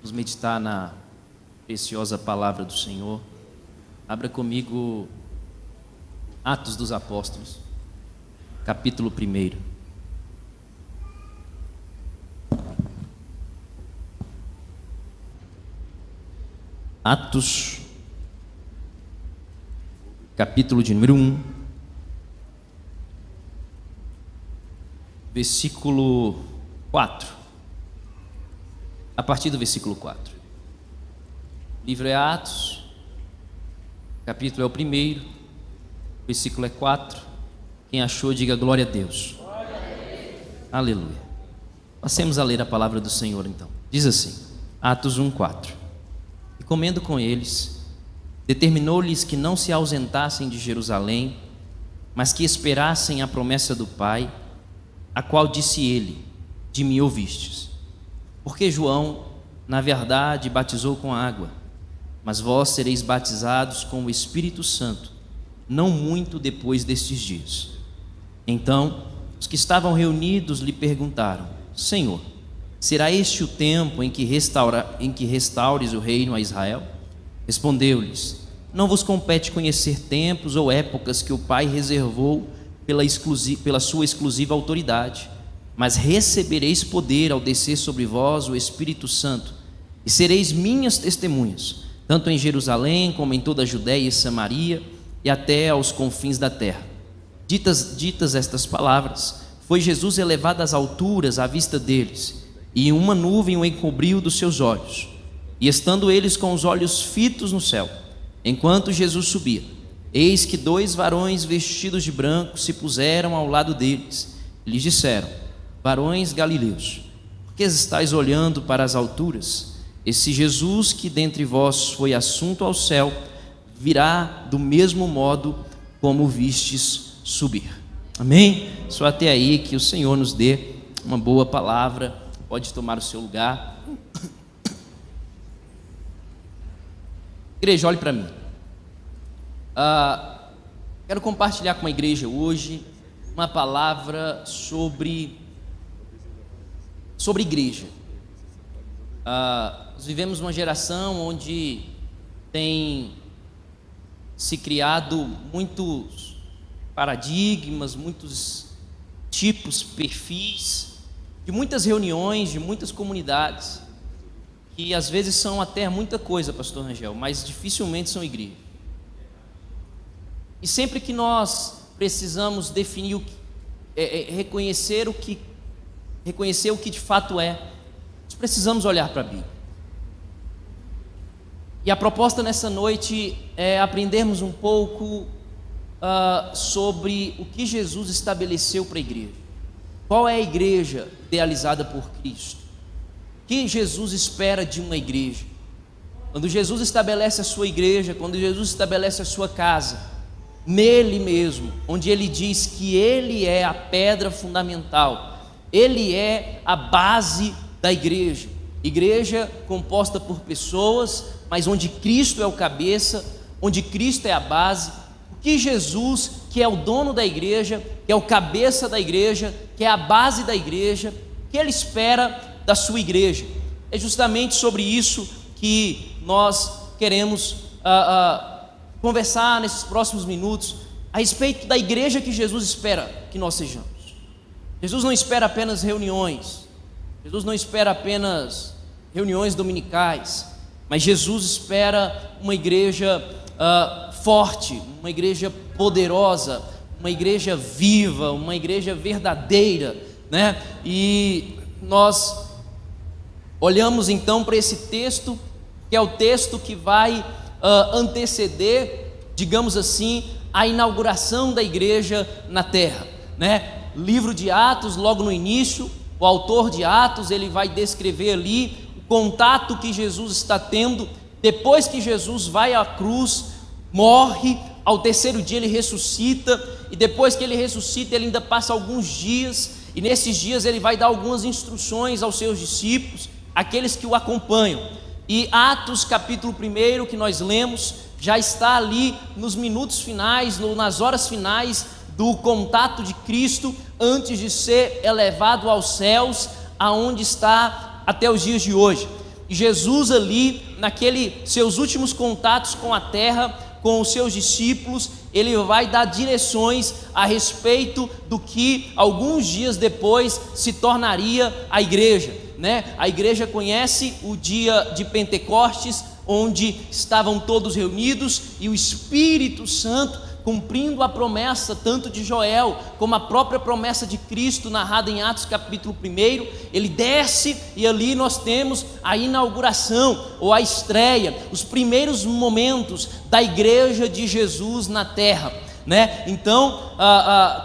Vamos meditar na preciosa palavra do Senhor. Abra comigo Atos dos Apóstolos, capítulo 1. Atos, capítulo de número 1, versículo 4. A partir do versículo 4. O livro é Atos, capítulo é o 1, versículo é 4. Quem achou, diga glória a Deus. Glória a Deus. Aleluia. Passemos a ler a palavra do Senhor então. Diz assim, Atos 1:4. E comendo com eles, determinou-lhes que não se ausentassem de Jerusalém, mas que esperassem a promessa do Pai, a qual disse ele: de mim ouvistes. Porque João, na verdade, batizou com água, mas vós sereis batizados com o Espírito Santo, não muito depois destes dias. Então, os que estavam reunidos lhe perguntaram: Senhor, será este o tempo em que restaures o reino a Israel? Respondeu-lhes: Não vos compete conhecer tempos ou épocas que o Pai reservou pela sua exclusiva autoridade, mas recebereis poder ao descer sobre vós o Espírito Santo, e sereis minhas testemunhas, tanto em Jerusalém como em toda a Judéia e Samaria, e até aos confins da terra. Ditas estas palavras, foi Jesus elevado às alturas à vista deles, e uma nuvem o encobriu dos seus olhos. E estando eles com os olhos fitos no céu, enquanto Jesus subia, eis que 2 varões vestidos de branco se puseram ao lado deles, e lhes disseram: Varões galileus, por que estáis olhando para as alturas? Esse Jesus que dentre vós foi assunto ao céu, virá do mesmo modo como o vistes subir. Amém? Só até aí, que o Senhor nos dê uma boa palavra. Pode tomar o seu lugar. Igreja, olhe para mim. Quero compartilhar com a igreja hoje uma palavra sobre igreja. Nós vivemos uma geração onde tem se criado muitos paradigmas, muitos tipos, perfis, de muitas reuniões, de muitas comunidades, que às vezes são até muita coisa, pastor Rangel, mas dificilmente são igreja. E sempre que nós precisamos definir reconhecer o que de fato é, nós precisamos olhar para a Bíblia. E a proposta nessa noite é aprendermos um pouco sobre o que Jesus estabeleceu para a igreja. Qual é a igreja idealizada por Cristo? O que Jesus espera de uma igreja? Quando Jesus estabelece a sua igreja, quando Jesus estabelece a sua casa, nele mesmo, onde ele diz que ele é a pedra fundamental, ele é a base da igreja. Igreja composta por pessoas, mas onde Cristo é o cabeça, onde Cristo é a base. O que Jesus, que é o dono da igreja, que é o cabeça da igreja, que é a base da igreja, que ele espera da sua igreja? É justamente sobre isso que nós queremos conversar nesses próximos minutos, a respeito da igreja que Jesus espera que nós sejamos. Jesus não espera apenas reuniões, Jesus não espera apenas reuniões dominicais, mas Jesus espera uma igreja forte, uma igreja poderosa, uma igreja viva, uma igreja verdadeira, né? E nós olhamos então para esse texto, que é o texto que vai anteceder, digamos assim, a inauguração da igreja na terra, né? Livro de Atos, logo no início, o autor de Atos, ele vai descrever ali o contato que Jesus está tendo depois que Jesus vai à cruz, morre, ao terceiro dia ele ressuscita, e depois que ele ressuscita, ele ainda passa alguns dias, e nesses dias ele vai dar algumas instruções aos seus discípulos, aqueles que o acompanham. E Atos capítulo 1 que nós lemos, já está ali nos minutos finais, nas horas finais do contato de Cristo, antes de ser elevado aos céus, aonde está até os dias de hoje. E Jesus ali, naqueles seus últimos contatos com a terra, com os seus discípulos, ele vai dar direções a respeito do que alguns dias depois se tornaria a igreja, né? A igreja conhece o dia de Pentecostes, onde estavam todos reunidos e o Espírito Santo, cumprindo a promessa tanto de Joel como a própria promessa de Cristo narrada em Atos capítulo 1, ele desce e ali nós temos a inauguração ou a estreia, os primeiros momentos da igreja de Jesus na terra, né? Então,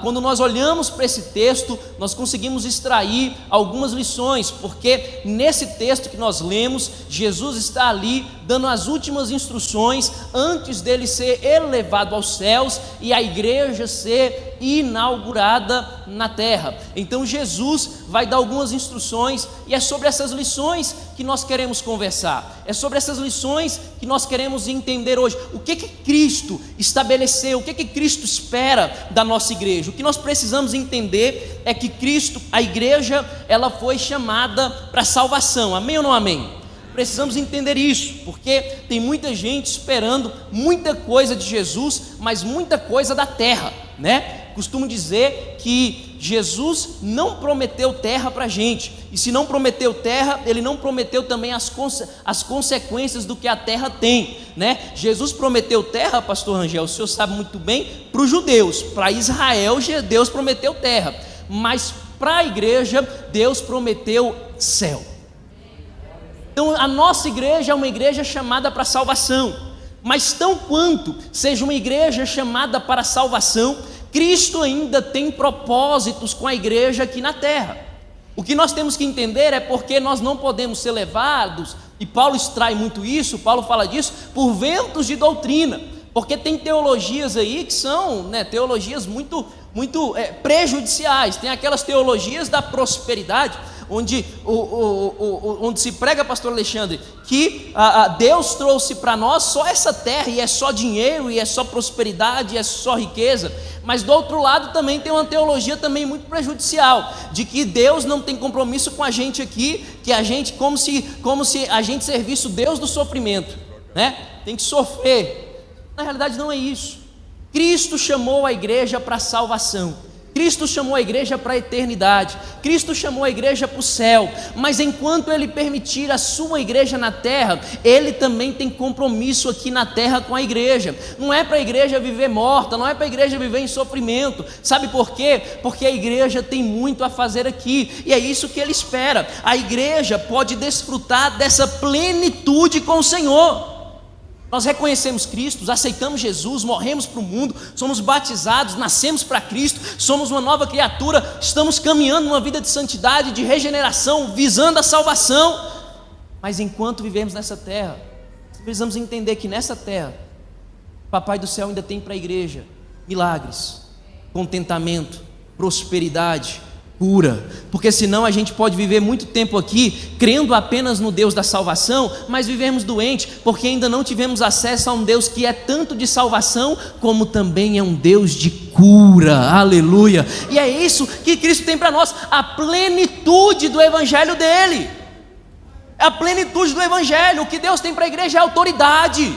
quando nós olhamos para esse texto, nós conseguimos extrair algumas lições, porque nesse texto que nós lemos, Jesus está ali dando as últimas instruções antes dele ser elevado aos céus e a igreja ser inaugurada na terra. Então Jesus vai dar algumas instruções e é sobre essas lições que nós queremos conversar, é sobre essas lições que nós queremos entender hoje. O que Cristo estabeleceu, o que Cristo espera da nossa igreja? O que nós precisamos entender é que Cristo, a igreja, ela foi chamada para salvação, amém ou não amém? Precisamos entender isso, porque tem muita gente esperando muita coisa de Jesus, mas muita coisa da terra, né? Costumo dizer que Jesus não prometeu terra para a gente, e se não prometeu terra, ele não prometeu também as consequências do que a terra tem, né? Jesus prometeu terra, pastor Rangel, o senhor sabe muito bem, para os judeus, para Israel, Deus prometeu terra, mas para a igreja, Deus prometeu céu. Então a nossa igreja é uma igreja chamada para salvação, mas tão quanto seja uma igreja chamada para salvação, Cristo ainda tem propósitos com a igreja aqui na terra. O que nós temos que entender é porque nós não podemos ser levados, e Paulo extrai muito isso, Paulo fala disso, por ventos de doutrina, porque tem teologias aí que são, né, teologias muito prejudiciais. Tem aquelas teologias da prosperidade, onde se prega, pastor Alexandre, que Deus trouxe para nós só essa terra, e é só dinheiro, e é só prosperidade, e é só riqueza. Mas do outro lado também tem uma teologia também muito prejudicial, de que Deus não tem compromisso com a gente aqui, que a gente, como se a gente servisse o Deus do sofrimento, né? Tem que sofrer. Na realidade não é isso. Cristo chamou a igreja para a salvação, Cristo chamou a igreja para a eternidade, Cristo chamou a igreja para o céu, mas enquanto Ele permitir a sua igreja na terra, Ele também tem compromisso aqui na terra com a igreja. Não é para a igreja viver morta, não é para a igreja viver em sofrimento. Sabe por quê? Porque a igreja tem muito a fazer aqui, e é isso que Ele espera. A igreja pode desfrutar dessa plenitude com o Senhor. Nós reconhecemos Cristo, aceitamos Jesus, morremos para o mundo, somos batizados, nascemos para Cristo, somos uma nova criatura, estamos caminhando uma vida de santidade, de regeneração, visando a salvação. Mas enquanto vivemos nessa terra, precisamos entender que nessa terra, o Papai do Céu ainda tem para a igreja milagres, contentamento, prosperidade, cura, porque senão a gente pode viver muito tempo aqui crendo apenas no Deus da salvação, mas vivemos doentes porque ainda não tivemos acesso a um Deus que é tanto de salvação como também é um Deus de cura, aleluia. E é isso que Cristo tem para nós, a plenitude do evangelho dele, a plenitude do evangelho. O que Deus tem para a igreja é autoridade.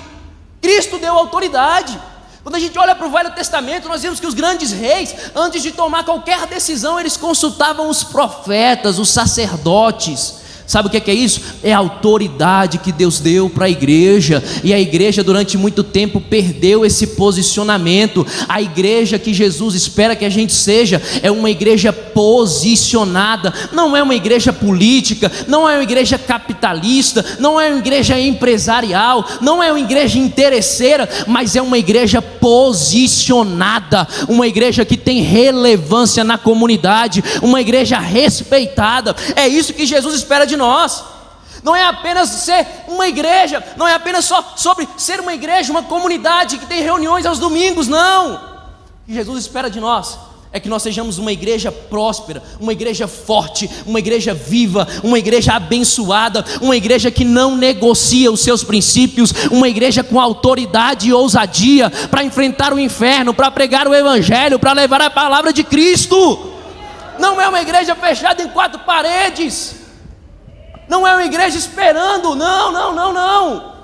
Cristo deu autoridade. Quando a gente olha para o Velho Testamento, nós vemos que os grandes reis, antes de tomar qualquer decisão, eles consultavam os profetas, os sacerdotes. Sabe o que é isso? É a autoridade que Deus deu para a igreja, e a igreja durante muito tempo perdeu esse posicionamento. A igreja que Jesus espera que a gente seja é uma igreja posicionada, não é uma igreja política, não é uma igreja capitalista, não é uma igreja empresarial, não é uma igreja interesseira, mas é uma igreja posicionada, uma igreja que tem relevância na comunidade, uma igreja respeitada. É isso que Jesus espera de nós. Não é apenas ser uma igreja, não é apenas só sobre ser uma igreja, uma comunidade que tem reuniões aos domingos, não. O que Jesus espera de nós é que nós sejamos uma igreja próspera, uma igreja forte, uma igreja viva, uma igreja abençoada, uma igreja que não negocia os seus princípios, uma igreja com autoridade e ousadia para enfrentar o inferno, para pregar o evangelho, para levar a palavra de Cristo. Não é uma igreja fechada em quatro paredes. A Não é uma igreja esperando, não.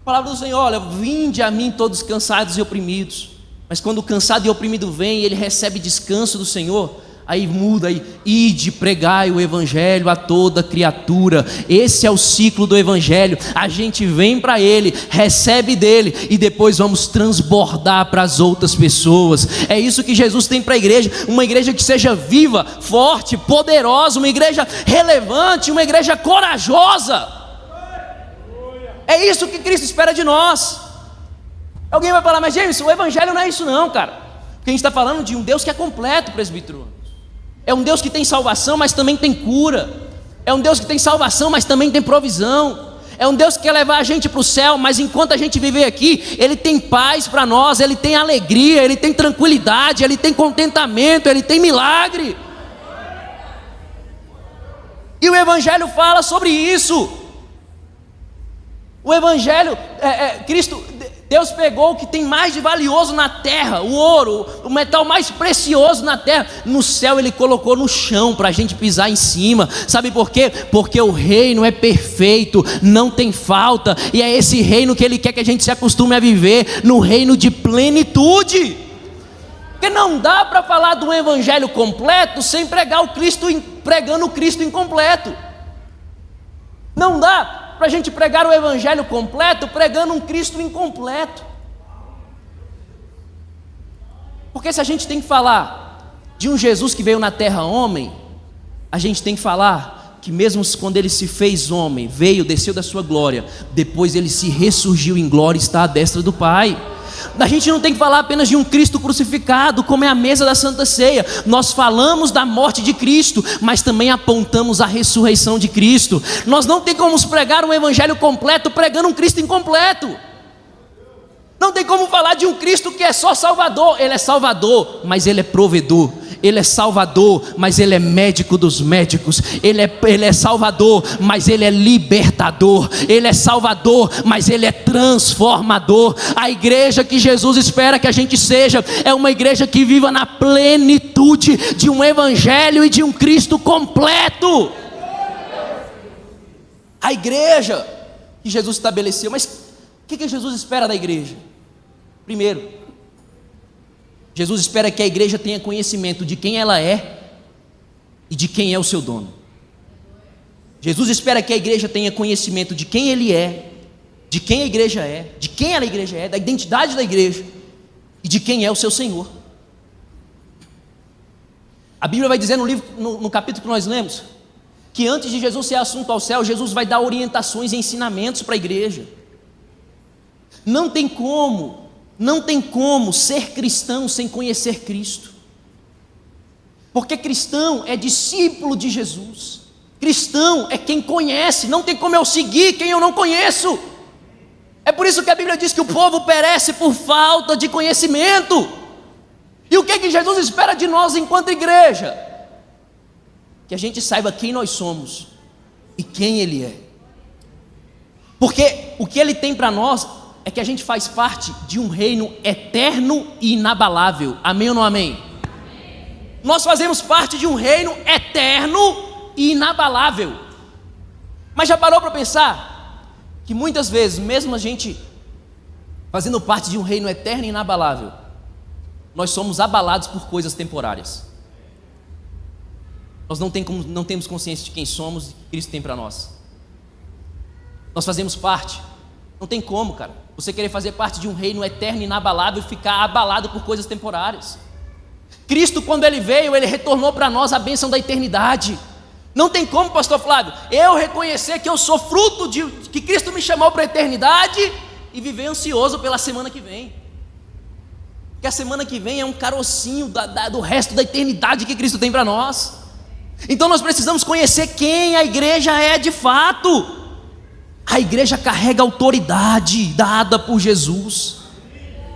A palavra do Senhor, olha, vinde a mim todos cansados e oprimidos. Mas quando o cansado e oprimido vem, ele recebe descanso do Senhor. Aí muda, ide, pregai o evangelho a toda criatura. Esse é o ciclo do evangelho. A gente vem para ele, recebe dele e depois vamos transbordar para as outras pessoas. É isso que Jesus tem para a igreja, uma igreja que seja viva, forte, poderosa, uma igreja relevante, uma igreja corajosa. É isso que Cristo espera de nós. Alguém vai falar, mas James, o evangelho não é isso não, cara. Porque a gente está falando de um Deus que é completo, presbítero. É um Deus que tem salvação, mas também tem cura. É um Deus que tem salvação, mas também tem provisão. É um Deus que quer levar a gente para o céu, mas enquanto a gente viver aqui, Ele tem paz para nós, Ele tem alegria, Ele tem tranquilidade, Ele tem contentamento, Ele tem milagre. E o Evangelho fala sobre isso. O Evangelho, Deus pegou o que tem mais de valioso na terra, o ouro, o metal mais precioso na terra, no céu Ele colocou no chão para a gente pisar em cima. Sabe por quê? Porque o reino é perfeito, não tem falta, e é esse reino que Ele quer que a gente se acostume a viver, no reino de plenitude. Porque não dá para falar de um evangelho completo sem pregando o Cristo incompleto. Não dá para a gente pregar o evangelho completo pregando um Cristo incompleto. Porque se a gente tem que falar de um Jesus que veio na terra homem, a gente tem que falar que mesmo quando Ele se fez homem, veio, desceu da sua glória, depois Ele se ressurgiu em glória e está à destra do Pai. A gente não tem que falar apenas de um Cristo crucificado, como é a mesa da Santa Ceia. Nós falamos da morte de Cristo, mas também apontamos a ressurreição de Cristo. Nós não tem como pregar um evangelho completo pregando um Cristo incompleto. Não tem como falar de um Cristo que é só Salvador. Ele é Salvador, mas Ele é provedor. Ele é Salvador, mas Ele é médico dos médicos. Ele é Salvador, mas Ele é libertador. Ele é Salvador, mas Ele é transformador. A igreja que Jesus espera que a gente seja é uma igreja que viva na plenitude de um evangelho e de um Cristo completo. A igreja que Jesus estabeleceu. Mas o que Jesus espera da igreja? Primeiro, Jesus espera que a igreja tenha conhecimento de quem ela é e de quem é o seu dono. Jesus espera que a igreja tenha conhecimento de quem Ele é, de quem a igreja é, de quem a igreja é, da identidade da igreja e de quem é o seu Senhor. A Bíblia vai dizer no capítulo que nós lemos, que antes de Jesus ser assunto ao céu, Jesus vai dar orientações e ensinamentos para a igreja. Não tem como ser cristão sem conhecer Cristo. Porque cristão é discípulo de Jesus. Cristão é quem conhece. Não tem como eu seguir quem eu não conheço. É por isso que a Bíblia diz que o povo perece por falta de conhecimento. E o que Jesus espera de nós enquanto igreja? Que a gente saiba quem nós somos e quem Ele é. Porque o que Ele tem para nós é que a gente faz parte de um reino eterno e inabalável. Amém ou não amém? Amém. Nós fazemos parte de um reino eterno e inabalável. Mas já parou para pensar que muitas vezes, mesmo a gente fazendo parte de um reino eterno e inabalável, nós somos abalados por coisas temporárias. Nós não temos consciência de quem somos e o que Cristo tem para nós. Nós fazemos parte. Não tem como, cara, você querer fazer parte de um reino eterno e inabalável e ficar abalado por coisas temporárias. Cristo, quando Ele veio, Ele retornou para nós a bênção da eternidade. Não tem como, pastor Flávio, eu reconhecer que eu sou fruto de que Cristo me chamou para a eternidade e viver ansioso pela semana que vem. Porque a semana que vem é um carocinho do resto da eternidade que Cristo tem para nós. Então nós precisamos conhecer quem a igreja é de fato. A igreja carrega autoridade dada por Jesus.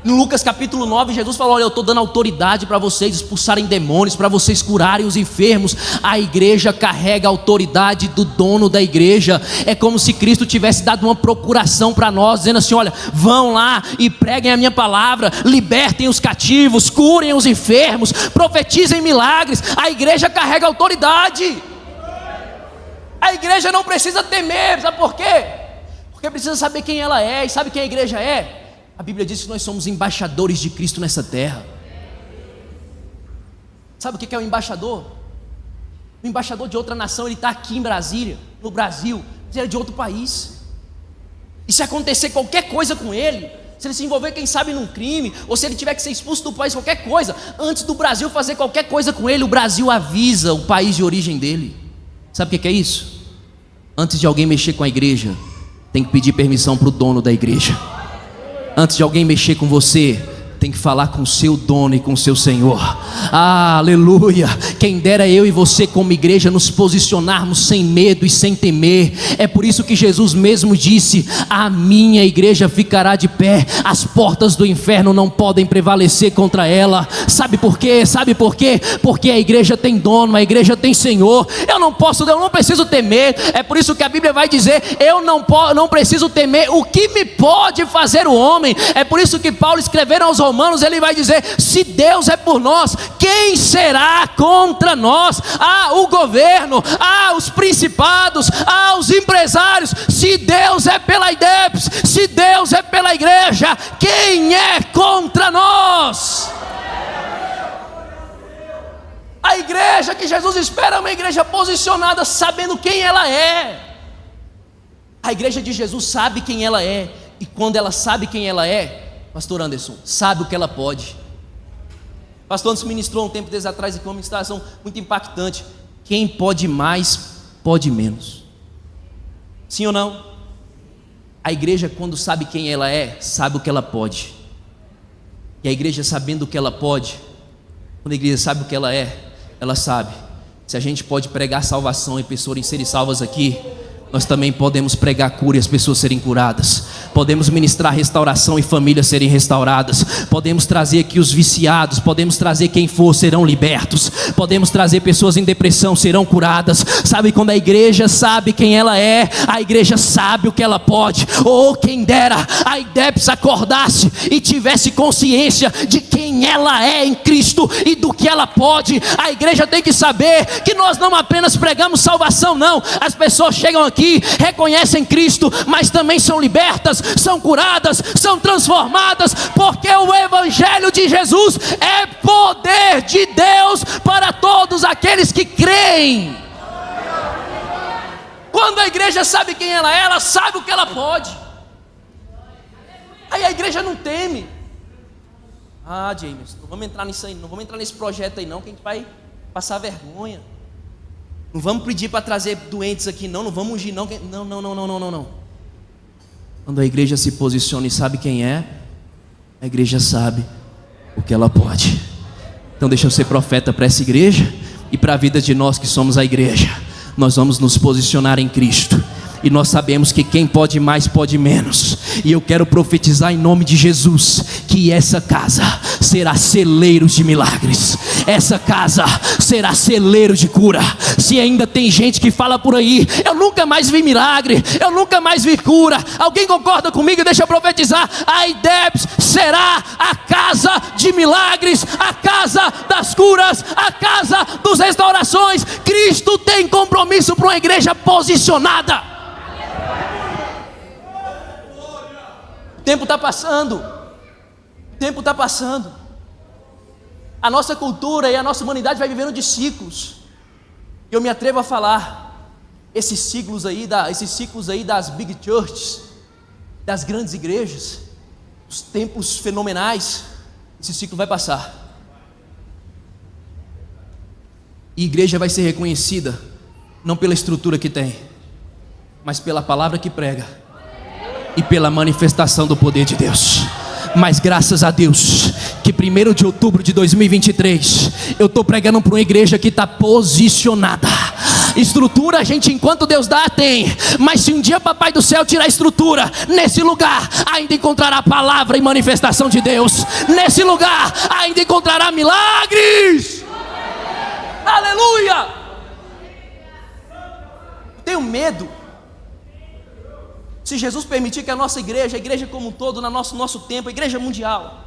No Lucas capítulo 9, Jesus falou: olha, eu estou dando autoridade para vocês expulsarem demônios, para vocês curarem os enfermos. A igreja carrega a autoridade do dono da igreja. É como se Cristo tivesse dado uma procuração para nós, dizendo assim: olha, vão lá e preguem a minha palavra, libertem os cativos, curem os enfermos, profetizem milagres. A igreja carrega autoridade. A igreja não precisa temer, sabe por quê? Porque precisa saber quem ela é. E sabe quem a igreja é? A Bíblia diz que nós somos embaixadores de Cristo nessa terra. Sabe o que é um embaixador? O embaixador de outra nação, ele está aqui em Brasília, no Brasil, mas ele é de outro país. E se acontecer qualquer coisa com ele, se ele se envolver, quem sabe, num crime, ou se ele tiver que ser expulso do país, qualquer coisa, antes do Brasil fazer qualquer coisa com ele, o Brasil avisa o país de origem dele. Sabe o que é isso? Antes de alguém mexer com a igreja, tem que pedir permissão para o dono da igreja. Antes de alguém mexer com você, tem que falar com o seu dono e com o seu Senhor. Aleluia. Quem dera eu e você como igreja nos posicionarmos sem medo e sem temer. É por isso que Jesus mesmo disse: a minha igreja ficará de pé, as portas do inferno não podem prevalecer contra ela. Sabe por quê? Sabe por quê? Porque a igreja tem dono, a igreja tem Senhor. Eu não preciso temer. É por isso que a Bíblia vai dizer: eu não preciso temer o que me pode fazer o homem. É por isso que Paulo, escrevendo aos Romanos, ele vai dizer: se Deus é por nós, quem será contra nós? O governo, os principados, os empresários. Se Deus é pela IDEPS, se Deus é pela igreja, quem é contra nós? A igreja que Jesus espera é uma igreja posicionada, sabendo quem ela é. A igreja de Jesus sabe quem ela é, e quando ela sabe quem ela é, Pastor Anderson, sabe o que ela pode. Pastor Anderson ministrou um tempo desde atrás aqui uma ministração muito impactante. Quem pode mais, pode menos. Sim ou não? A igreja, quando sabe quem ela é, sabe o que ela pode. E a igreja, sabendo o que ela pode, quando a igreja sabe o que ela é, ela sabe: se a gente pode pregar salvação e pessoas serem salvas aqui, nós também podemos pregar cura e as pessoas serem curadas. Podemos ministrar restauração e famílias serem restauradas. Podemos trazer aqui os viciados, podemos trazer quem for, serão libertos. Podemos trazer pessoas em depressão, serão curadas. Sabe, quando a igreja sabe quem ela é, a igreja sabe o que ela pode. Quem dera a IDEPS acordasse e tivesse consciência de quem ela é em Cristo e do que ela pode. A igreja tem que saber que nós não apenas pregamos salvação, não. As pessoas chegam aqui, reconhecem Cristo, mas também são libertas, são curadas, são transformadas, porque o Evangelho de Jesus é poder de Deus para todos aqueles que creem. Quando a igreja sabe quem ela sabe o que ela pode. Aí a igreja não teme. James, não vamos entrar nisso aí, não vamos entrar nesse projeto aí não, que a gente vai passar vergonha. Não vamos pedir para trazer doentes aqui não vamos ungir não. Não. Quando a igreja se posiciona e sabe quem é, a igreja sabe o que ela pode. Então deixa eu ser profeta para essa igreja e para a vida de nós que somos a igreja. Nós vamos nos posicionar em Cristo. E nós sabemos que quem pode mais, pode menos. E eu quero profetizar em nome de Jesus que essa casa será celeiro de milagres. Essa casa será celeiro de cura. Se ainda tem gente que fala por aí: eu nunca mais vi milagre, eu nunca mais vi cura. Alguém concorda comigo? Deixa eu profetizar: a IDEPS será a casa de milagres, a casa das curas, a casa das restaurações. Cristo tem compromisso para uma igreja posicionada. O tempo está passando. O tempo está passando. A nossa cultura e a nossa humanidade vai vivendo de ciclos. Eu me atrevo a falar, esses ciclos aí das big churches, das grandes igrejas, os templos fenomenais, esse ciclo vai passar. E a igreja vai ser reconhecida não pela estrutura que tem, mas pela palavra que prega e pela manifestação do poder de Deus. Mas graças a Deus que 1º de outubro de 2023 eu estou pregando para uma igreja que está posicionada. Estrutura a gente, enquanto Deus dá, tem. Mas se um dia Papai do Céu tirar a estrutura, nesse lugar ainda encontrará palavra e manifestação de Deus. Nesse lugar ainda encontrará milagres. Aleluia. Tenho medo. Se Jesus permitir que a nossa igreja, a igreja como um todo, no nosso tempo, a igreja mundial,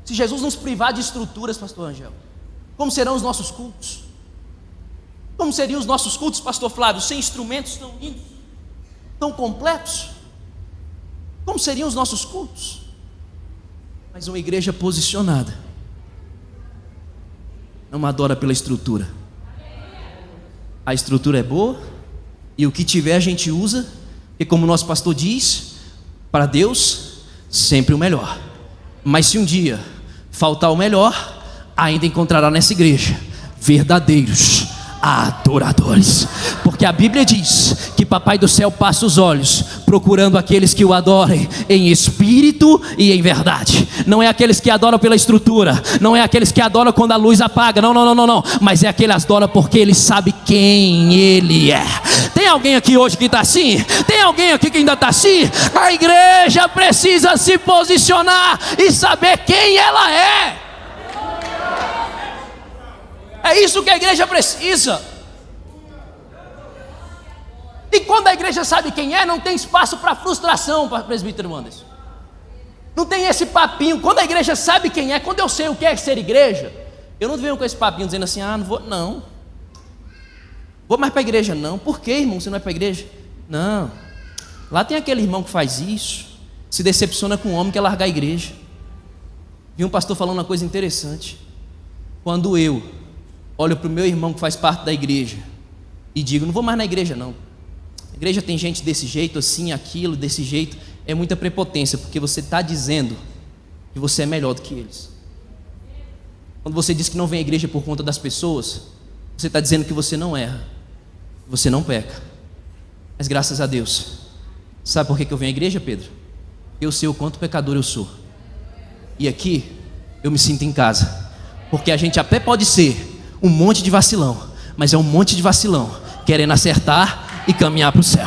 se Jesus nos privar de estruturas, pastor Angel, como serão os nossos cultos? Como seriam os nossos cultos, pastor Flávio, sem instrumentos tão lindos, tão completos? Como seriam os nossos cultos? Mas uma igreja posicionada não adora pela estrutura. A estrutura é boa e o que tiver a gente usa, e como o nosso pastor diz, para Deus sempre o melhor. Mas se um dia faltar o melhor, ainda encontrará nessa igreja verdadeiros adoradores, porque a Bíblia diz que Papai do céu passa os olhos procurando aqueles que o adorem em espírito e em verdade. Não é aqueles que adoram pela estrutura, não é aqueles que adoram quando a luz apaga, não, mas é aquele que adora porque ele sabe quem ele é. Tem alguém aqui hoje que está assim? Tem alguém aqui que ainda está assim? A igreja precisa se posicionar e saber quem ela é. É isso que a igreja precisa. E quando a igreja sabe quem é, não tem espaço para frustração, para presbítero Anderson. Não tem esse papinho. Quando a igreja sabe quem é, quando eu sei o que é ser igreja, eu não venho com esse papinho dizendo assim, não vou, não. Vou mais para a igreja, não. Por que, irmão, você não vai para a igreja? Não. Lá tem aquele irmão que faz isso, se decepciona com o homem que quer largar a igreja. Vi um pastor falando uma coisa interessante. Quando eu olho para o meu irmão que faz parte da igreja e digo, não vou mais na igreja não. A igreja tem gente desse jeito, assim, aquilo, desse jeito. É muita prepotência, porque você está dizendo que você é melhor do que eles. Quando você diz que não vem à igreja por conta das pessoas, você está dizendo que você não erra, que você não peca. Mas graças a Deus, sabe por que eu venho à igreja, Pedro? Eu sei o quanto pecador eu sou. E aqui eu me sinto em casa, porque a gente até pode ser um monte de vacilão, mas é um monte de vacilão querendo acertar e caminhar para o céu.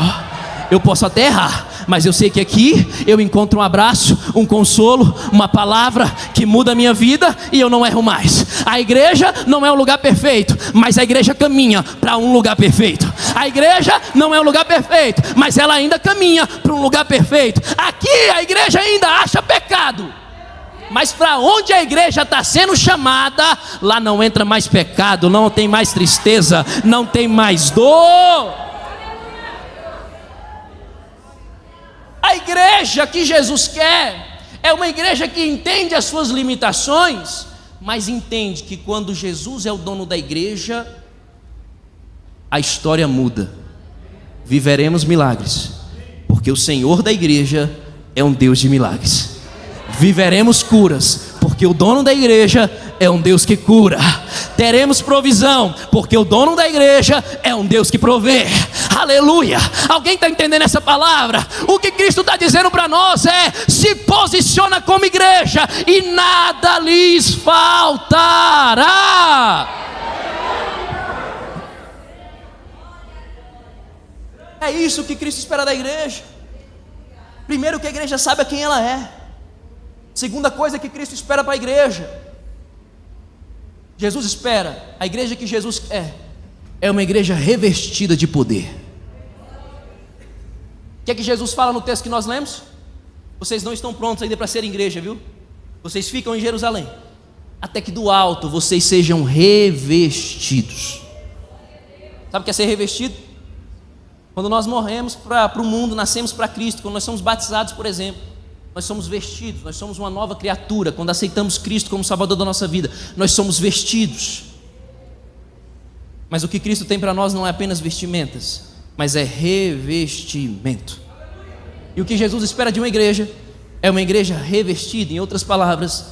Eu posso até errar, mas eu sei que aqui eu encontro um abraço, um consolo, uma palavra que muda a minha vida e eu não erro mais. A igreja não é um lugar perfeito, mas a igreja caminha para um lugar perfeito. A igreja não é um lugar perfeito, mas ela ainda caminha para um lugar perfeito. Aqui a igreja ainda acha pecado, mas para onde a igreja está sendo chamada, lá não entra mais pecado, não tem mais tristeza, não tem mais dor. A igreja que Jesus quer é uma igreja que entende as suas limitações, mas entende que quando Jesus é o dono da igreja, a história muda. Viveremos milagres, porque o Senhor da igreja é um Deus de milagres. Viveremos curas, porque o dono da igreja é um Deus que cura. Teremos provisão, porque o dono da igreja é um Deus que provê. Aleluia! Alguém está entendendo essa palavra? O que Cristo está dizendo para nós é: se posiciona como igreja e nada lhes faltará. É isso que Cristo espera da igreja. Primeiro, que a igreja saiba quem ela é. Segunda coisa que Cristo espera para a igreja, Jesus espera, a igreja que Jesus quer é uma igreja revestida de poder. O que é que Jesus fala no texto que nós lemos? Vocês não estão prontos ainda para ser igreja, viu? Vocês ficam em Jerusalém, até que do alto vocês sejam revestidos. Sabe o que é ser revestido? Quando nós morremos para o mundo, nascemos para Cristo, quando nós somos batizados, por exemplo, nós somos vestidos, nós somos uma nova criatura. Quando aceitamos Cristo como Salvador da nossa vida, nós somos vestidos. Mas o que Cristo tem para nós não é apenas vestimentas, mas é revestimento. E o que Jesus espera de uma igreja é uma igreja revestida. Em outras palavras,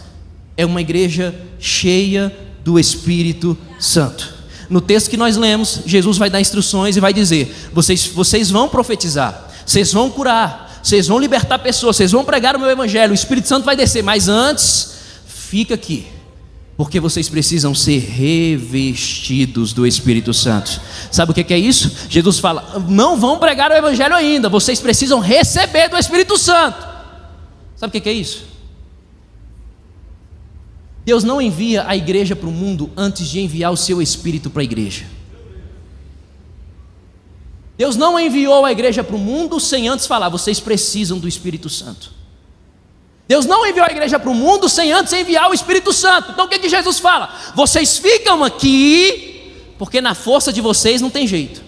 é uma igreja cheia do Espírito Santo. No texto que nós lemos, Jesus vai dar instruções e vai dizer: vocês vão profetizar, vocês vão curar, vocês vão libertar pessoas, vocês vão pregar o meu evangelho, o Espírito Santo vai descer, mas antes, fica aqui, porque vocês precisam ser revestidos do Espírito Santo. Sabe o que é isso? Jesus fala: não vão pregar o evangelho ainda, vocês precisam receber do Espírito Santo. Sabe o que é isso? Deus não envia a igreja para o mundo antes de enviar o seu Espírito para a igreja. Deus não enviou a igreja para o mundo sem antes falar: vocês precisam do Espírito Santo. Deus não enviou a igreja para o mundo sem antes enviar o Espírito Santo. Então o que Jesus fala? Vocês ficam aqui Porque na força de vocês não tem jeito,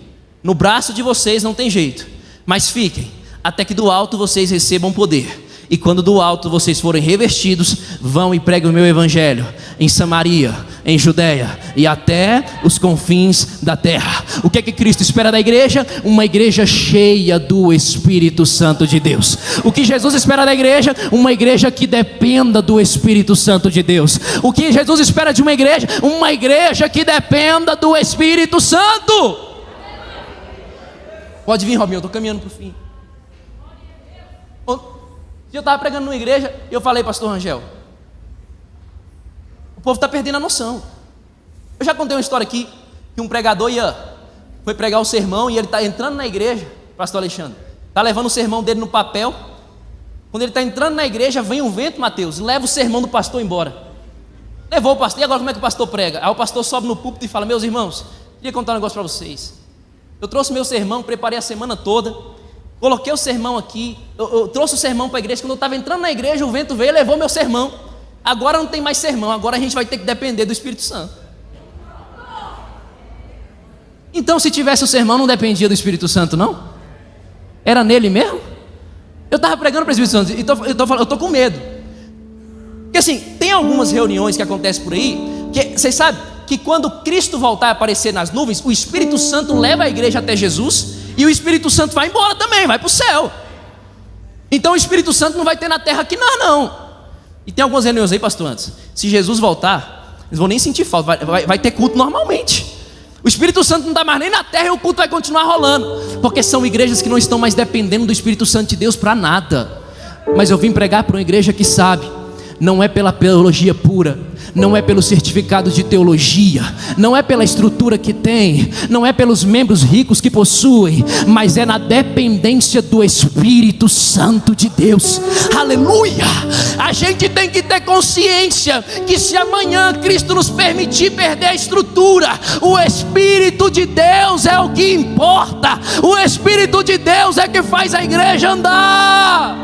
no braço de vocês não tem jeito, mas fiquem, até que do alto vocês recebam poder. E quando do alto vocês forem revestidos, vão e preguem o meu evangelho em Samaria, em Judeia e até os confins da terra. O que é que Cristo espera da igreja? Uma igreja cheia do Espírito Santo de Deus. O que Jesus espera da igreja? Uma igreja que dependa do Espírito Santo de Deus. O que Jesus espera de uma igreja? Uma igreja que dependa do Espírito Santo. Pode vir, Robinho, eu estou caminhando para o fim. Eu estava pregando numa igreja e eu falei, pastor Rangel, o povo está perdendo a noção. Eu já contei uma história aqui, que um pregador foi pregar o sermão e ele está entrando na igreja, pastor Alexandre, está levando o sermão dele no papel. Quando ele está entrando na igreja, vem um vento, Mateus, leva o sermão do pastor embora. Levou o pastor, e agora como é que o pastor prega? Aí o pastor sobe no púlpito e fala, meus irmãos, queria contar um negócio para vocês. Eu trouxe meu sermão, preparei a semana toda, coloquei o sermão aqui, eu trouxe o sermão para a igreja. Quando eu estava entrando na igreja, o vento veio e levou meu sermão. Agora não tem mais sermão, agora a gente vai ter que depender do Espírito Santo. Então, se tivesse o sermão, não dependia do Espírito Santo, não? Era nele mesmo? Eu estava pregando para o Espírito Santo, eu estou com medo. Porque assim, tem algumas reuniões que acontecem por aí, que vocês sabem que quando Cristo voltar a aparecer nas nuvens, o Espírito Santo leva a igreja até Jesus, e o Espírito Santo vai embora também, vai para o céu. Então o Espírito Santo não vai ter na terra aqui não. E tem algumas reuniões aí, pastor, antes, se Jesus voltar, eles vão nem sentir falta, vai ter culto normalmente. O Espírito Santo não está mais nem na terra e o culto vai continuar rolando, porque são igrejas que não estão mais dependendo do Espírito Santo de Deus para nada. Mas eu vim pregar para uma igreja que sabe, não é pela teologia pura, não é pelo certificado de teologia, não é pela estrutura que tem, não é pelos membros ricos que possuem, mas é na dependência do Espírito Santo de Deus. Aleluia! A gente tem que ter consciência que se amanhã Cristo nos permitir perder a estrutura, o Espírito de Deus é o que importa. O Espírito de Deus é que faz a igreja andar.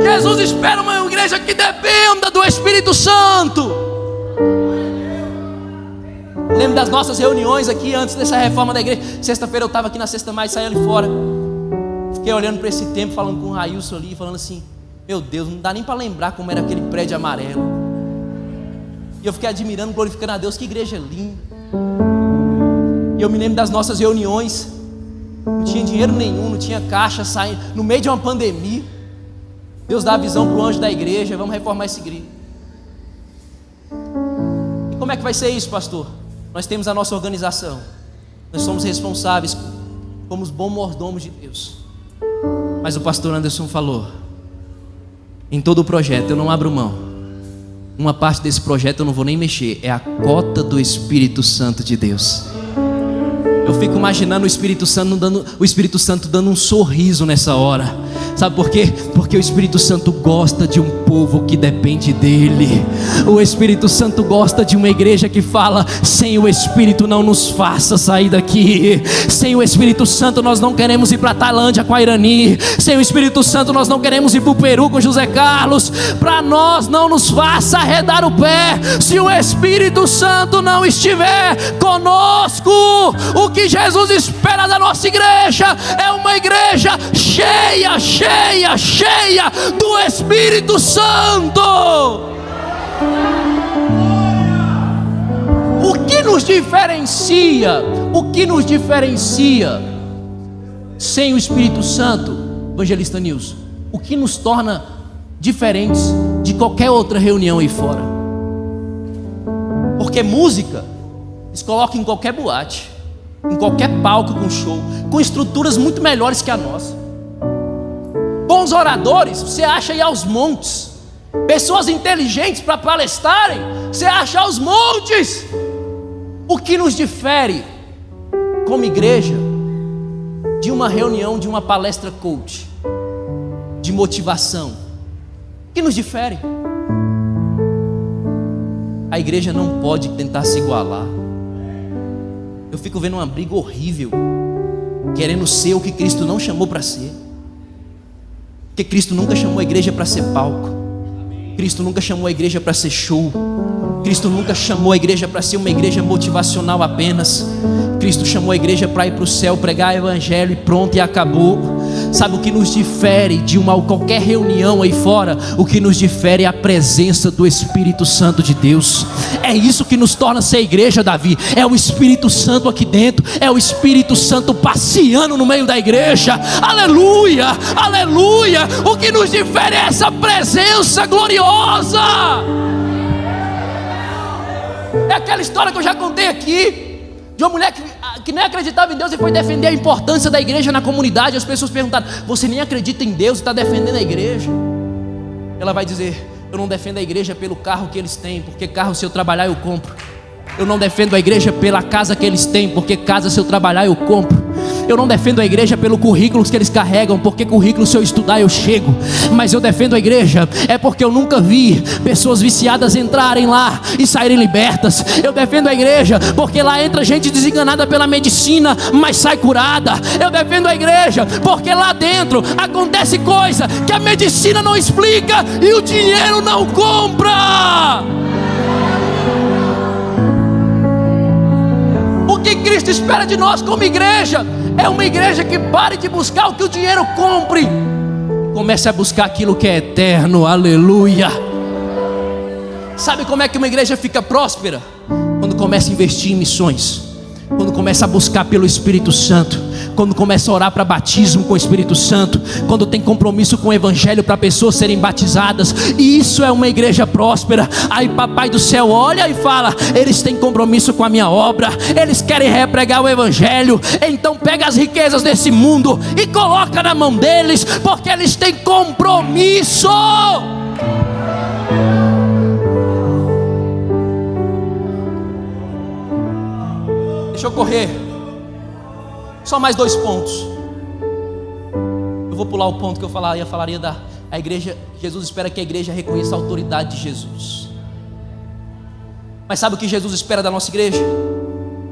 Jesus espera uma igreja que dependa do Espírito Santo. Lembro das nossas reuniões aqui antes dessa reforma da igreja. Sexta-feira eu estava aqui na Sexta Mais, saí ali fora. Fiquei olhando para esse tempo, falando com o Railson ali, falando assim, meu Deus, não dá nem para lembrar como era aquele prédio amarelo. E eu fiquei admirando, glorificando a Deus, que igreja linda. E eu me lembro das nossas reuniões. Não tinha dinheiro nenhum, não tinha caixa, saindo no meio de uma pandemia. Deus dá a visão para o anjo da igreja, vamos reformar essa igreja. E como é que vai ser isso, pastor? Nós temos a nossa organização, nós somos responsáveis como os bons mordomos de Deus. Mas o pastor Anderson falou, em todo o projeto eu não abro mão. Uma parte desse projeto eu não vou nem mexer, é a cota do Espírito Santo de Deus. Eu fico imaginando o Espírito Santo dando um sorriso nessa hora. Sabe por quê? Porque o Espírito Santo gosta de um povo que depende dele. O Espírito Santo gosta de uma igreja que fala, sem o Espírito não nos faça sair daqui. Sem o Espírito Santo nós não queremos ir para a Tailândia com a Irani. Sem o Espírito Santo nós não queremos ir para o Peru com José Carlos. Para nós não nos faça arredar o pé se o Espírito Santo não estiver conosco. O que Jesus espera da nossa igreja é uma igreja cheia do Espírito Santo. O que nos diferencia sem o Espírito Santo, evangelista Nilson? O que nos torna diferentes de qualquer outra reunião aí fora? Porque música eles colocam em qualquer boate, em qualquer palco com show, com estruturas muito melhores que a nossa. Bons oradores você acha aí aos montes. Pessoas inteligentes para palestrarem você acha aos montes. O que nos difere como igreja de uma reunião, de uma palestra coach, de motivação? O que nos difere? A igreja não pode tentar se igualar. Eu fico vendo uma briga horrível, querendo ser o que Cristo não chamou para ser. Porque Cristo nunca chamou a igreja para ser palco. Cristo nunca chamou a igreja para ser show. Cristo nunca chamou a igreja para ser uma igreja motivacional apenas. Cristo chamou a igreja para ir para o céu, pregar o evangelho e pronto, e acabou. Sabe o que nos difere de qualquer reunião aí fora? O que nos difere é a presença do Espírito Santo de Deus. É isso que nos torna ser igreja, Davi. É o Espírito Santo aqui dentro. É o Espírito Santo passeando no meio da igreja. Aleluia, aleluia. O que nos difere é essa presença gloriosa. É aquela história que eu já contei aqui, de uma mulher que nem acreditava em Deus e foi defender a importância da igreja na comunidade. As pessoas perguntaram: você nem acredita em Deus e está defendendo a igreja? Ela vai dizer: eu não defendo a igreja pelo carro que eles têm, porque carro, se eu trabalhar eu compro. Eu não defendo a igreja pela casa que eles têm, porque casa, se eu trabalhar eu compro. Eu não defendo a igreja pelo currículo que eles carregam, porque currículo, se eu estudar eu chego. Mas eu defendo a igreja é porque eu nunca vi pessoas viciadas entrarem lá e saírem libertas. Eu defendo a igreja porque lá entra gente desenganada pela medicina, mas sai curada. Eu defendo a igreja porque lá dentro acontece coisa que a medicina não explica e o dinheiro não compra. O que Cristo espera de nós como igreja é uma igreja que pare de buscar o que o dinheiro compre, comece a buscar aquilo que é eterno. Aleluia. Sabe como é que uma igreja fica próspera? Quando começa a investir em missões, quando começa a buscar pelo Espírito Santo, quando começa a orar para batismo com o Espírito Santo, quando tem compromisso com o evangelho para pessoas serem batizadas. Isso é uma igreja próspera. Aí papai do céu olha e fala: eles têm compromisso com a minha obra, eles querem repregar o evangelho. Então pega as riquezas desse mundo e coloca na mão deles, porque eles têm compromisso. Deixa eu correr. Só mais 2 pontos. Eu vou pular o ponto que eu falaria da igreja. Jesus espera que a igreja reconheça a autoridade de Jesus. Mas sabe o que Jesus espera da nossa igreja?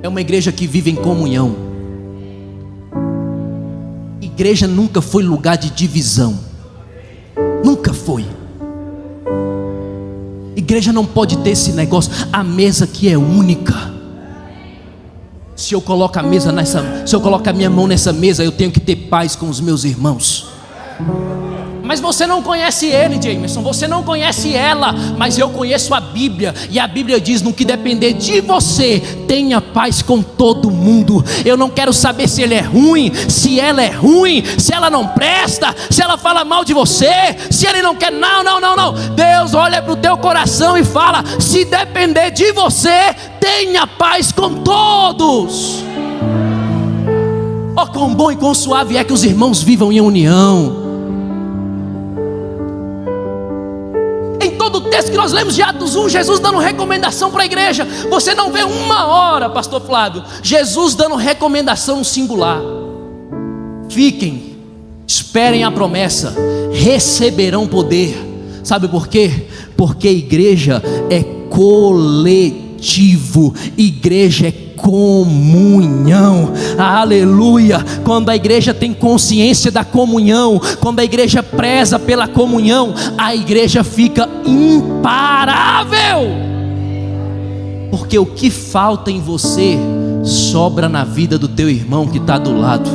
É uma igreja que vive em comunhão. Igreja nunca foi lugar de divisão. Nunca foi. Igreja não pode ter esse negócio, a mesa que é única. Se eu coloco a minha mão nessa mesa, eu tenho que ter paz com os meus irmãos. Mas você não conhece ele, Jameson, você não conhece ela, mas eu conheço a Bíblia, e a Bíblia diz: no que depender de você, tenha paz com todo mundo. Eu não quero saber se ele é ruim, se ela é ruim, se ela não presta, se ela fala mal de você, se ele não quer. Não. Deus olha para o teu coração e fala: se depender de você, tenha paz com todos. Oh, quão bom e quão suave é que os irmãos vivam em união. Todo o texto que nós lemos de Atos 1, Jesus dando recomendação para a igreja. Você não vê uma hora, pastor Flávio, Jesus dando recomendação no singular. Fiquem, esperem a promessa, receberão poder. Sabe por quê? Porque a igreja é coletivo, igreja é comunhão. Aleluia. Quando a igreja tem consciência da comunhão, quando a igreja preza pela comunhão, a igreja fica imparável. Porque o que falta em você sobra na vida do teu irmão que está do lado.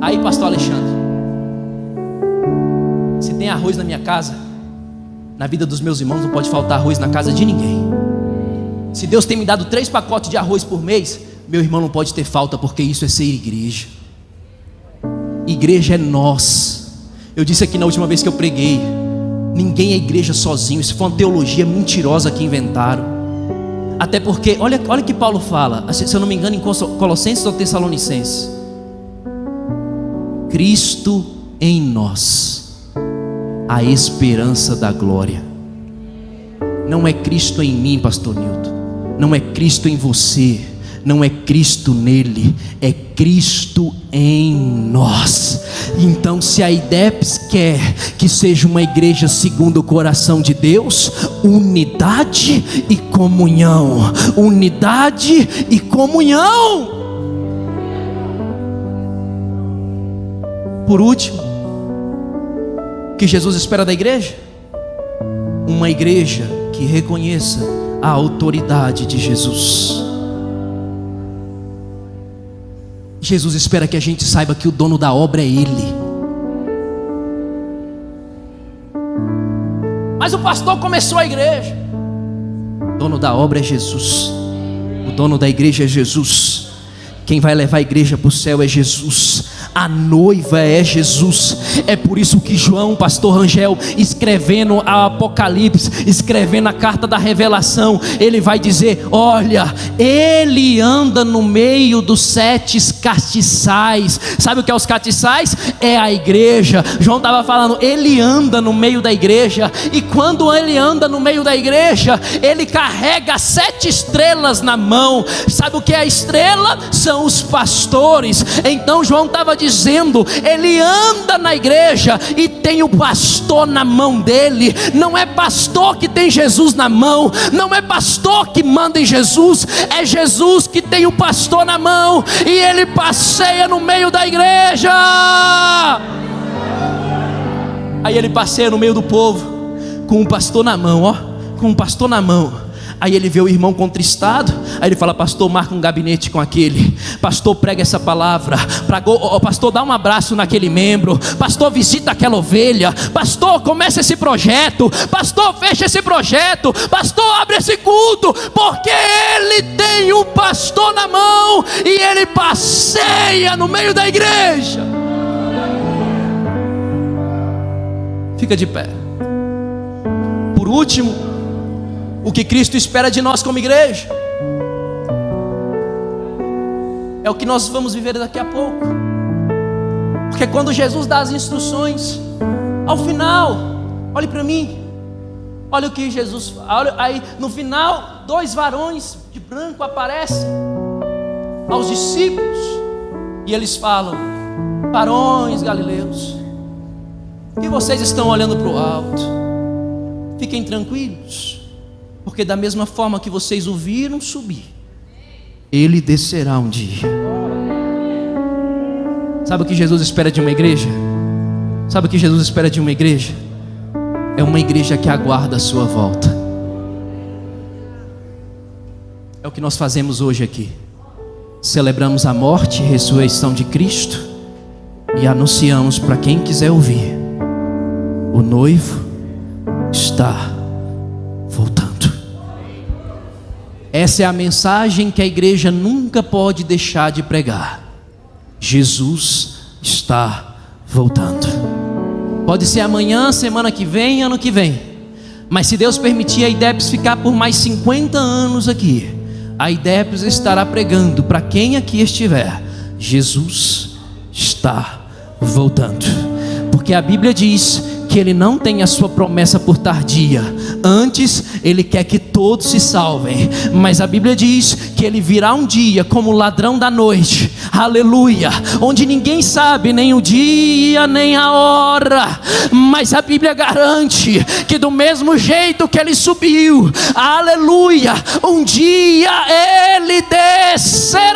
Aí, pastor Alexandre, se tem arroz na minha casa, na vida dos meus irmãos não pode faltar arroz na casa de ninguém. Se Deus tem me dado 3 pacotes de arroz por mês, meu irmão não pode ter falta, porque isso é ser igreja. Igreja é nós. Eu disse aqui na última vez que eu preguei: ninguém é igreja sozinho. Isso foi uma teologia mentirosa que inventaram. Até porque, olha o que Paulo fala, se eu não me engano, em Colossenses ou Tessalonicenses: Cristo em nós, a esperança da glória. Não é Cristo em mim, pastor Nilton, não é Cristo em você, não é Cristo nele, é Cristo em nós. Então, se a IDEPS quer que seja uma igreja segundo o coração de Deus, unidade e comunhão, unidade e comunhão. Por último, o que Jesus espera da igreja? uma igreja que reconheça a autoridade de Jesus. Jesus espera que a gente saiba que o dono da obra é Ele. Mas o pastor começou a igreja. O dono da obra é Jesus. O dono da igreja é Jesus. Quem vai levar a igreja para o céu é Jesus. A noiva é Jesus. É por isso que João, pastor Rangel, escrevendo a Apocalipse, escrevendo a carta da revelação, ele vai dizer: olha, ele anda no meio dos 7 castiçais. Sabe o que é os castiçais? É a igreja. João estava falando, ele anda no meio da igreja. E quando ele anda no meio da igreja, ele carrega 7 estrelas na mão. Sabe o que é a estrela? São os pastores. Então João estava dizendo, ele anda na igreja e tem o pastor na mão dele. Não é pastor que tem Jesus na mão, não é pastor que manda em Jesus, é Jesus que tem o pastor na mão, e ele passeia no meio da igreja. Aí ele passeia no meio do povo com o pastor na mão, ó, com o pastor na mão. Aí ele vê o irmão contristado, aí ele fala: pastor, marca um gabinete com aquele. Pastor, prega essa palavra. Pastor, dá um abraço naquele membro. Pastor, visita aquela ovelha. Pastor, começa esse projeto. Pastor, fecha esse projeto. Pastor, abre esse culto. Porque ele tem um pastor na mão e ele passeia no meio da igreja. Fica de pé. Por último, o que Cristo espera de nós como igreja é o que nós vamos viver daqui a pouco. Porque quando Jesus dá as instruções, ao final, olhe para mim, olha o que Jesus fala. Aí no final, 2 varões de branco aparecem aos discípulos e eles falam: varões galileus, que vocês estão olhando para o alto, fiquem tranquilos, porque da mesma forma que vocês o viram subir, ele descerá um dia. Sabe o que Jesus espera de uma igreja? Sabe o que Jesus espera de uma igreja? É uma igreja que aguarda a sua volta. É o que nós fazemos hoje aqui. Celebramos a morte e ressurreição de Cristo e anunciamos para quem quiser ouvir: o noivo está voltando. Essa é a mensagem que a igreja nunca pode deixar de pregar. Jesus está voltando. Pode ser amanhã, semana que vem, ano que vem, mas se Deus permitir a IDEPS ficar por mais 50 anos aqui, a IDEPS estará pregando para quem aqui estiver: Jesus está voltando. Porque a Bíblia diz que Ele não tem a sua promessa por tardia. Antes, Ele quer que todos se salvem. Mas a Bíblia diz que Ele virá um dia como ladrão da noite. Aleluia. Onde ninguém sabe nem o dia nem a hora. Mas a Bíblia garante que do mesmo jeito que Ele subiu, aleluia, um dia Ele descerá.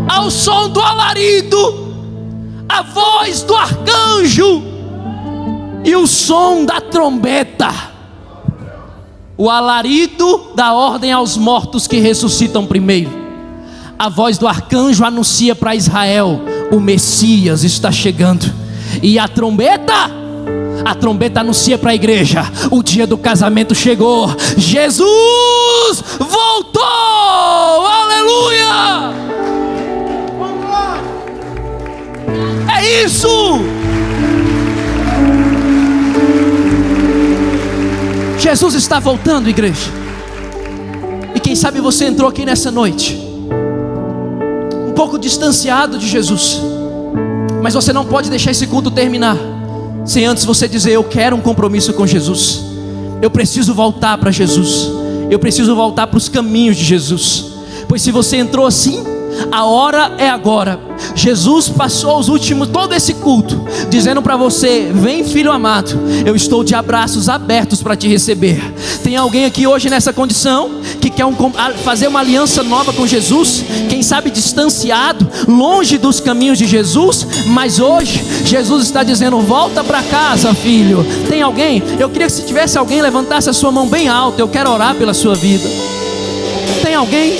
Ao som do alarido, a voz do arcanjo e o som da trombeta. O alarido dá ordem aos mortos que ressuscitam primeiro. A voz do arcanjo anuncia para Israel: o Messias está chegando. E a trombeta anuncia para a igreja: o dia do casamento chegou. Jesus voltou. Aleluia. É isso. Jesus está voltando, igreja. E quem sabe você entrou aqui nessa noite um pouco distanciado de Jesus, mas você não pode deixar esse culto terminar sem antes você dizer: eu quero um compromisso com Jesus. Eu preciso voltar para Jesus. Eu preciso voltar para os caminhos de Jesus. Pois se você entrou assim, a hora é agora. Jesus passou todo esse culto dizendo para você: vem, filho amado, eu estou de abraços abertos para te receber. Tem alguém aqui hoje nessa condição que quer fazer uma aliança nova com Jesus, quem sabe distanciado, longe dos caminhos de Jesus, mas hoje Jesus está dizendo: volta para casa, filho. Tem alguém? Eu queria que se tivesse alguém, levantasse a sua mão bem alta. Eu quero orar pela sua vida. Tem alguém?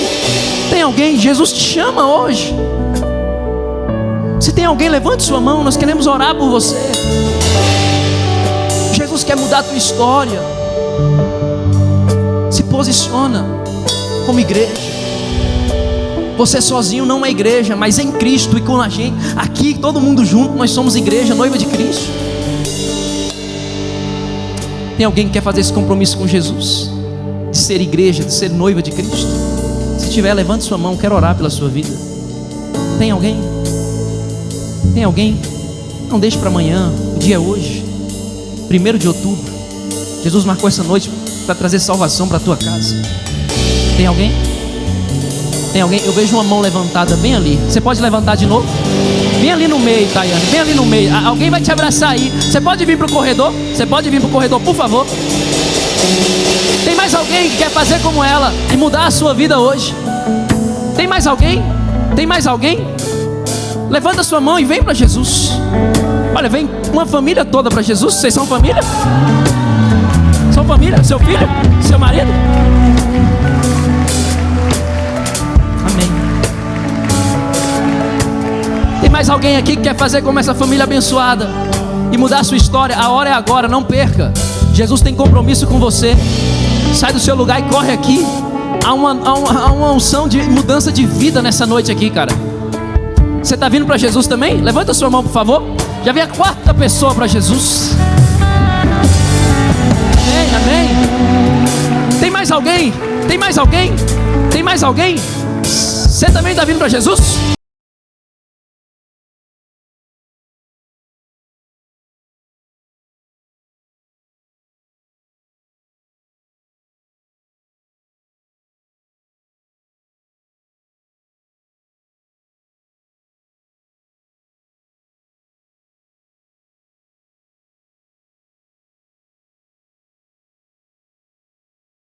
Tem alguém? Jesus te chama hoje. Se tem alguém, levante sua mão, nós queremos orar por você. Jesus quer mudar a tua história. Se posiciona como igreja. Você sozinho não é igreja, mas em Cristo e com a gente, aqui todo mundo junto, nós somos igreja, noiva de Cristo. Tem alguém que quer fazer esse compromisso com Jesus, de ser igreja, de ser noiva de Cristo? Se tiver, levante sua mão, quero orar pela sua vida. Tem alguém? Tem alguém? Não deixe para amanhã, o dia é hoje, 1º de outubro. Jesus marcou essa noite para trazer salvação para a tua casa. Tem alguém? Tem alguém? Eu vejo uma mão levantada bem ali. Você pode levantar de novo? Vem ali no meio, Tayane, vem ali no meio. Alguém vai te abraçar aí. Você pode vir para o corredor? Você pode vir para o corredor, por favor? Tem mais alguém que quer fazer como ela e mudar a sua vida hoje? Tem mais alguém? Tem mais alguém? Levanta sua mão e vem para Jesus. Olha, vem uma família toda para Jesus. Vocês são família? São família? Seu filho? Seu marido? Amém. Tem mais alguém aqui que quer fazer como essa família abençoada e mudar a sua história? A hora é agora, não perca. Jesus tem compromisso com você. Sai do seu lugar e corre aqui. Há uma unção de mudança de vida nessa noite aqui, cara. Você está vindo para Jesus também? Levanta sua mão, por favor. Já vem a 4ª pessoa para Jesus. Amém, amém. Tem mais alguém? Tem mais alguém? Tem mais alguém? Você também está vindo para Jesus?